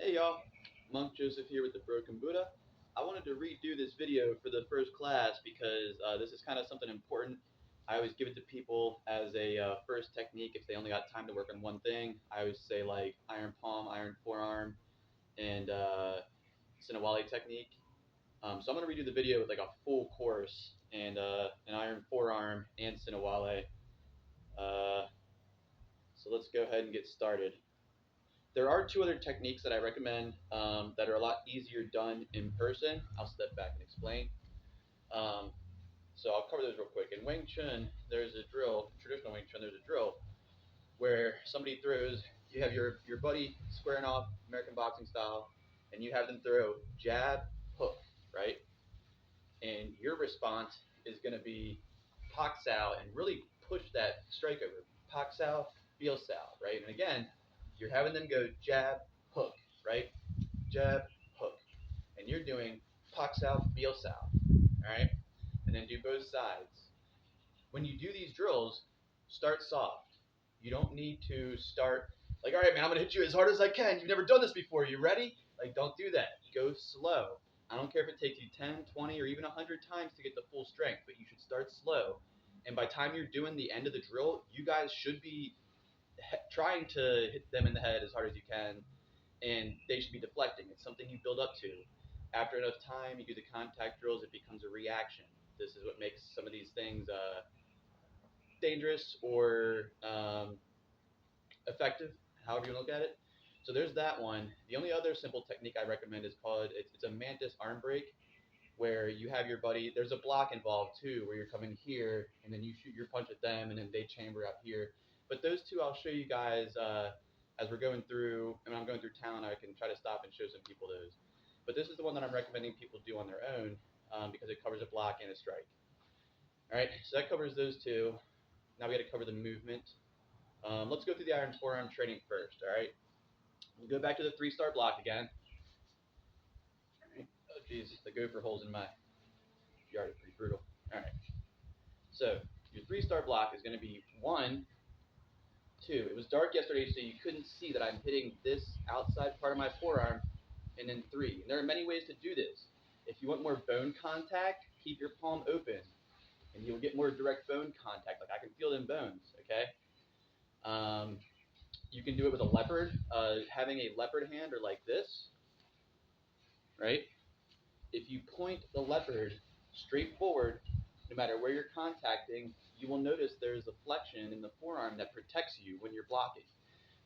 Hey y'all, Monk Joseph here with the Broken Buddha. I wanted to redo this video for the first class because this is kind of something important. I always give it to people as a first technique if they only got time to work on one thing. I always say like iron palm, iron forearm, and Sinawali technique. So I'm going to redo the video with like a full course and an iron forearm and Sinawali. Uh, so let's go ahead and get started. There are two other techniques that I recommend that are a lot easier done in person. I'll step back and explain. Um, so I'll cover those real quick. In Wing Chun, there's a drill, traditional Wing Chun, there's a drill where somebody throws, you have your buddy squaring off American boxing style, and you have them throw jab, hook, right? And your response is going to be pak sao and really push that strike over. Pak sao, feel sao, right? And again, you're having them go jab, hook, right? Jab, hook. And you're doing pak sao, feel sao, all right? And then do both sides. When you do these drills, start soft. You don't need to start like, all right, man, I'm gonna hit you as hard as I can. You've never done this before. You ready? Like, don't do that. Go slow. I don't care if it takes you 10, 20, or even 100 times to get the full strength, but you should start slow. And by the time you're doing the end of the drill, you guys should be trying to hit them in the head as hard as you can, and they should be deflecting. It's something you build up to. After enough time, you do the contact drills, it becomes a reaction. This is what makes some of these things dangerous or effective, however you look at it. So there's that one. The only other simple technique I recommend is called, it's a mantis arm break, where you have your buddy, there's a block involved too, where you're coming here, and then you shoot your punch at them, and then they chamber out here. But those two I'll show you guys as we're going through, and when I'm going through town, I can try to stop and show some people those. But this is the one that I'm recommending people do on their own because it covers a block and a strike. All right, so that covers those two. Now we got to cover the movement. Let's go through the iron forearm training first, all right? We'll go back to the 3-star block again. Oh, geez, the gopher holes in my yard are pretty brutal. All right, so your 3-star block is going to be 1, 2. It was dark yesterday, so you couldn't see that I'm hitting this outside part of my forearm, and then 3. And there are many ways to do this. If you want more bone contact, keep your palm open, and you'll get more direct bone contact. Like I can feel them bones, okay? You can do it with a leopard. Having a leopard hand or like this, right? If you point the leopard straight forward, no matter where you're contacting, you will notice there's a flexion in the forearm that protects you when you're blocking.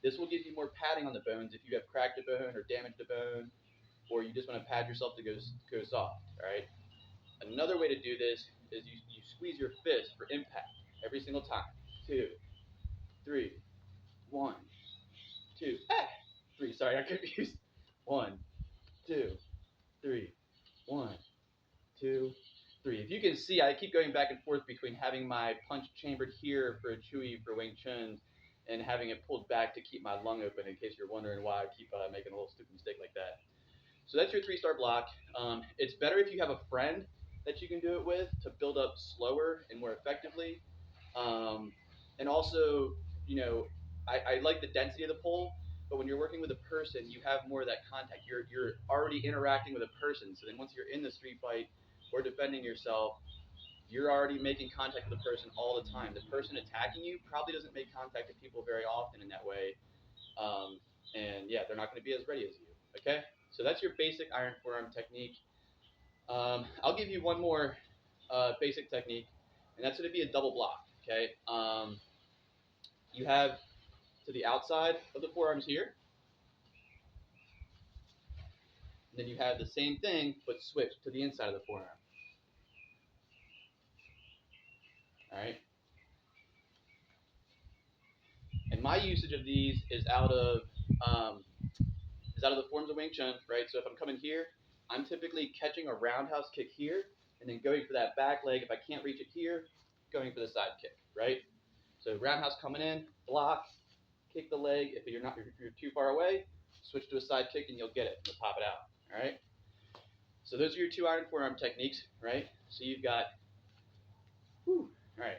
This will give you more padding on the bones if you have cracked a bone or damaged a bone, or you just want to pad yourself to go soft, all right? Another way to do this is you squeeze your fist for impact every single time. 2, 3, 1, 2, 3. Sorry, I confused. 1, 2, 3, 1, 2, 3. If you can see, I keep going back and forth between having my punch chambered here for a Chui for Wing Chun and having it pulled back to keep my lung open, in case you're wondering why I keep making a little stupid mistake like that. So that's your 3-star block. It's better if you have a friend that you can do it with to build up slower and more effectively. And also, you know, I like the density of the pull, but when you're working with a person, you have more of that contact. You're already interacting with a person. So then once you're in the street fight or defending yourself, you're already making contact with the person all the time. The person attacking you probably doesn't make contact with people very often in that way. And yeah, they're not going to be as ready as you. Okay, so that's your basic iron forearm technique. I'll give you one more basic technique, and that's going to be a double block. Okay, you have to the outside of the forearms here, and then you have the same thing but switch to the inside of the forearm. All right. And my usage of these is out of the forms of Wing Chun, right? So if I'm coming here, I'm typically catching a roundhouse kick here and then going for that back leg. If I can't reach it here, going for the side kick, right? So roundhouse coming in, block, kick the leg. If you're too far away, switch to a side kick and you'll get it. You'll pop it out, all right? So those are your 2 iron forearm techniques, right? So you've got, all right.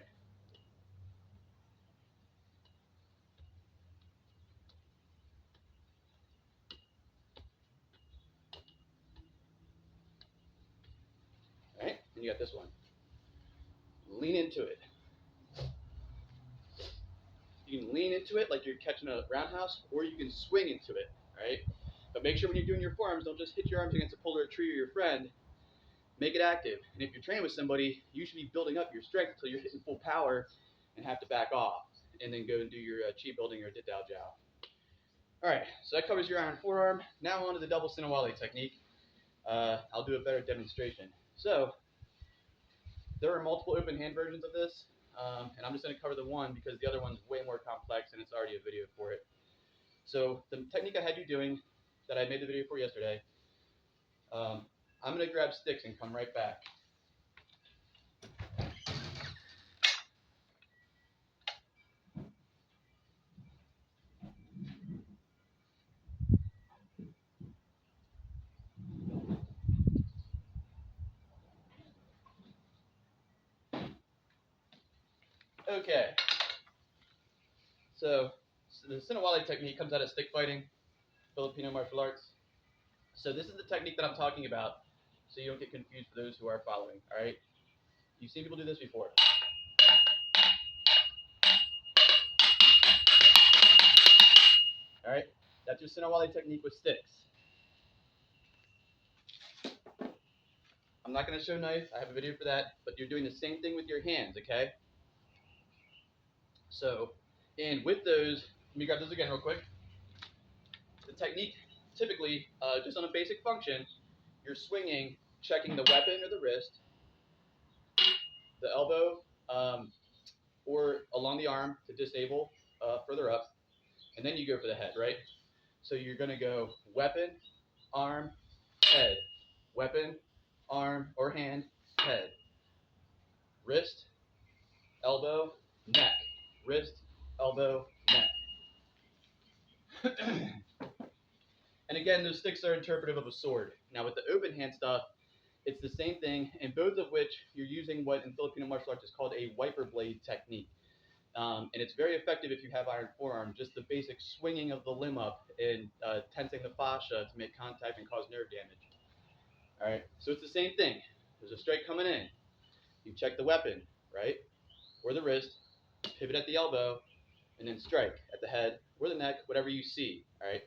Then you got this one. Lean into it. You can lean into it like you're catching a roundhouse, or you can swing into it, right? But make sure when you're doing your forearms, don't just hit your arms against a pole or a tree or your friend. Make it active. And if you're training with somebody, you should be building up your strength until you're hitting full power and have to back off, and then go and do your chi building or dit dao jiao. All right, so that covers your iron forearm. Now on to the double Sinawali technique. I'll do a better demonstration. So there are multiple open hand versions of this, and I'm just going to cover the one because the other one's way more complex and it's already a video for it. So the technique I had you doing that I made the video for yesterday, I'm going to grab sticks and come right back. Okay, so the Sinawali technique comes out of stick fighting, Filipino martial arts. So this is the technique that I'm talking about, so you don't get confused for those who are following, all right? You've seen people do this before. All right, that's your Sinawali technique with sticks. I'm not going to show knife, I have a video for that, but you're doing the same thing with your hands, okay? So, and with those, let me grab those again real quick. The technique, typically, just on a basic function, you're swinging, checking the weapon or the wrist, the elbow, or along the arm to disable further up, and then you go for the head, right? So you're going to go weapon, arm, head, weapon, arm, or hand, head, wrist, elbow, neck, wrist, elbow, neck. And again, those sticks are interpretive of a sword. Now with the open hand stuff, it's the same thing, and both of which you're using what in Filipino martial arts is called a wiper blade technique. And it's very effective if you have iron forearm, just the basic swinging of the limb up and tensing the fascia to make contact and cause nerve damage. All right, so it's the same thing. There's a strike coming in. You check the weapon, right, or the wrist, pivot at the elbow, and then strike at the head or the neck, whatever you see. All right.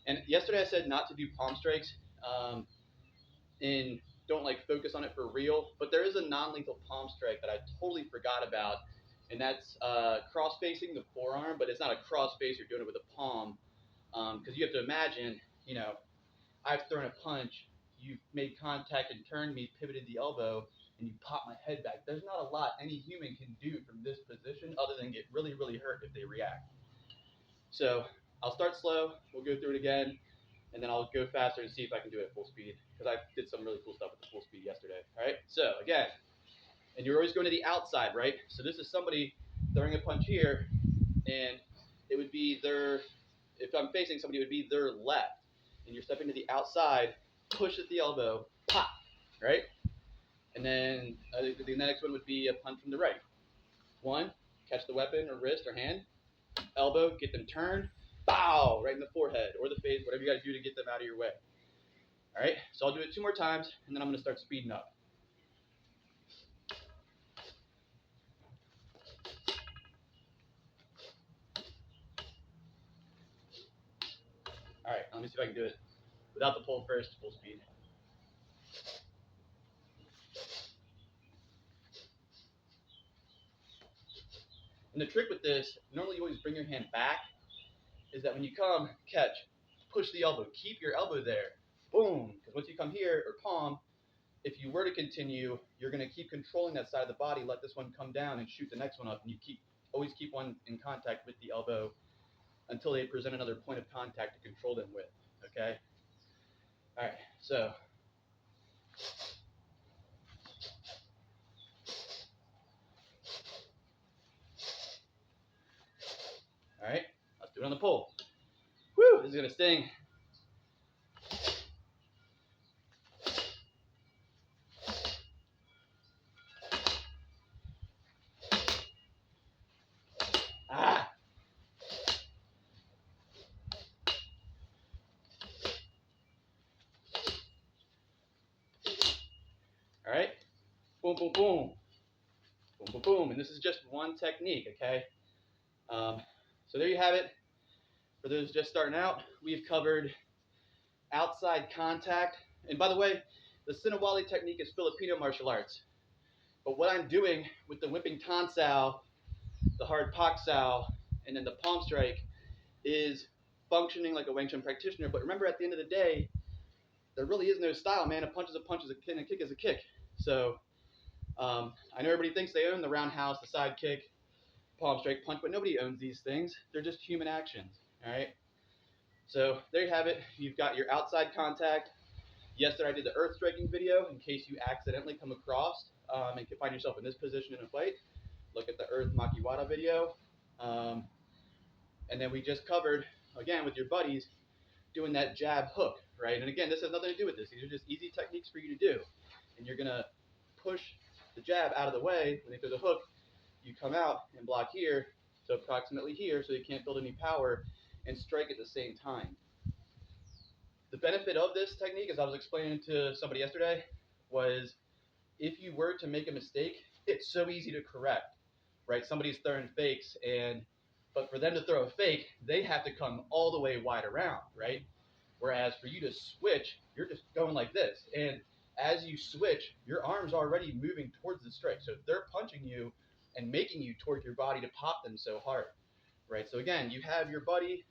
And yesterday I said not to do palm strikes, and don't like focus on it for real. But there is a non-lethal palm strike that I totally forgot about, and that's cross-facing the forearm. But it's not a cross-face; you're doing it with a palm, because you have to imagine, you know, I've thrown a punch, you've made contact and turned me, pivoted the elbow, and you pop my head back. There's not a lot any human can do from this position other than get really, really hurt if they react. So I'll start slow, we'll go through it again, and then I'll go faster and see if I can do it at full speed, because I did some really cool stuff at the full speed yesterday. All right, so again, and you're always going to the outside, right? So this is somebody throwing a punch here, and it would be their, if I'm facing somebody, it would be their left, and you're stepping to the outside, push at the elbow, pop, right? And then the next one would be a punch from the right. One, catch the weapon or wrist or hand, elbow, get them turned, bow, right in the forehead or the face, whatever you got to do to get them out of your way. All right, so I'll do it 2 more times, and then I'm going to start speeding up. All right, let me see if I can do it without the pole first, full speed. And the trick with this, normally you always bring your hand back, is that when you come, catch, push the elbow, keep your elbow there, boom, because once you come here, or palm, if you were to continue, you're going to keep controlling that side of the body, let this one come down and shoot the next one up, and you always keep one in contact with the elbow until they present another point of contact to control them with, okay? All right, so. All right, let's do it on the pole. Woo, this is going to sting. Ah. All right, boom, boom, boom, boom, boom, boom. And this is just one technique, okay? So there you have it. For those just starting out, we've covered outside contact. And by the way, the Sinawali technique is Filipino martial arts. But what I'm doing with the whipping tan sao, the hard pak sao, and then the palm strike is functioning like a Wing Chun practitioner. But remember, at the end of the day, there really is no style, man. A punch is a punch, and a kick is a kick. So I know everybody thinks they own the roundhouse, the side kick, palm strike, punch, but nobody owns these things. They're just human actions, all right? So there you have it. You've got your outside contact. Yesterday I did the earth striking video in case you accidentally come across and can find yourself in this position in a fight. Look at the earth makiwara video. And then we just covered, again, with your buddies, doing that jab hook, right? And again, this has nothing to do with this. These are just easy techniques for you to do. And you're going to push the jab out of the way. When they throw the hook, you come out and block here, so approximately here, so you can't build any power and strike at the same time. The benefit of this technique, as I was explaining to somebody yesterday, was if you were to make a mistake, it's so easy to correct, right? Somebody's throwing fakes, but for them to throw a fake, they have to come all the way wide around, right? Whereas for you to switch, you're just going like this. And as you switch, your arm's already moving towards the strike. So they're punching you and making you toward your body to pop them so hard, right? So again, you have your buddy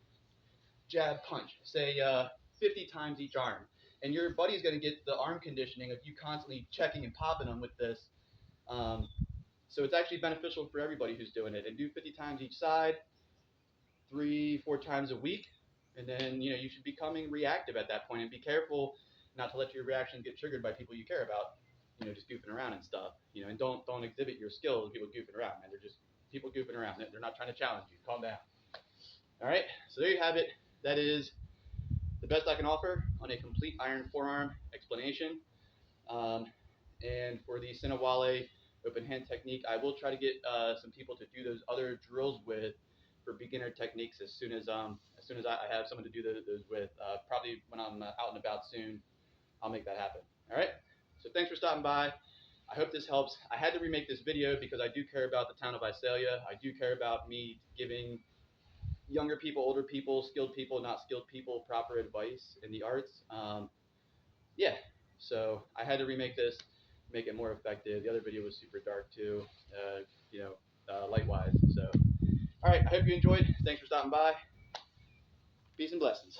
jab punch, say 50 times each arm. And your buddy's going to get the arm conditioning of you constantly checking and popping them with this. So it's actually beneficial for everybody who's doing it. And do 50 times each side, 3-4 times a week. And then, you should be becoming reactive at that point. And be careful not to let your reaction get triggered by people you care about, just goofing around and stuff. And don't exhibit your skills to people goofing around, man. They're just people goofing around. They're not trying to challenge you. Calm down. All right, so there you have it. That is the best I can offer on a complete iron forearm explanation. And for the Sinawali open hand technique, I will try to get some people to do those other drills with for beginner techniques as soon as I have someone to do those with. Probably when I'm out and about soon, I'll make that happen. All right. So thanks for stopping by. I hope this helps. I had to remake this video because I do care about the town of Visalia. I do care about me giving younger people, older people, skilled people, not skilled people proper advice in the arts. Yeah. So I had to remake this, make it more effective. The other video was super dark too, light-wise. So, all right. I hope you enjoyed. Thanks for stopping by. Peace and blessings.